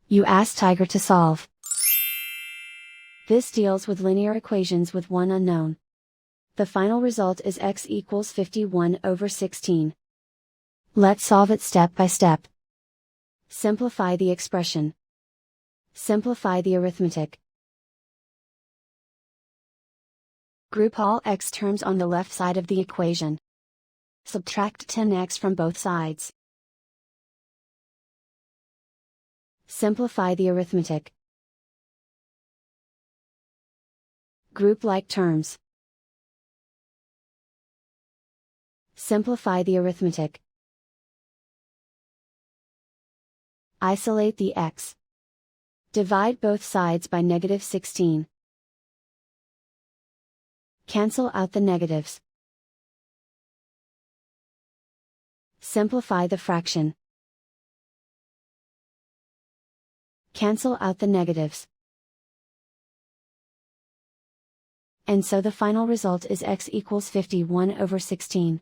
You ask Tiger to solve. This deals with linear equations with one unknown. The final result is x equals 51/16. Let's solve it step by step. Simplify the expression. Simplify the arithmetic. Group all x terms on the left side of the equation. Subtract 10x from both sides. Simplify the arithmetic. Group like terms. Simplify the arithmetic. Isolate the x. Divide both sides by -16. Cancel out the negatives. Simplify the fraction. Cancel out the negatives. And so the final result is x equals 51/16.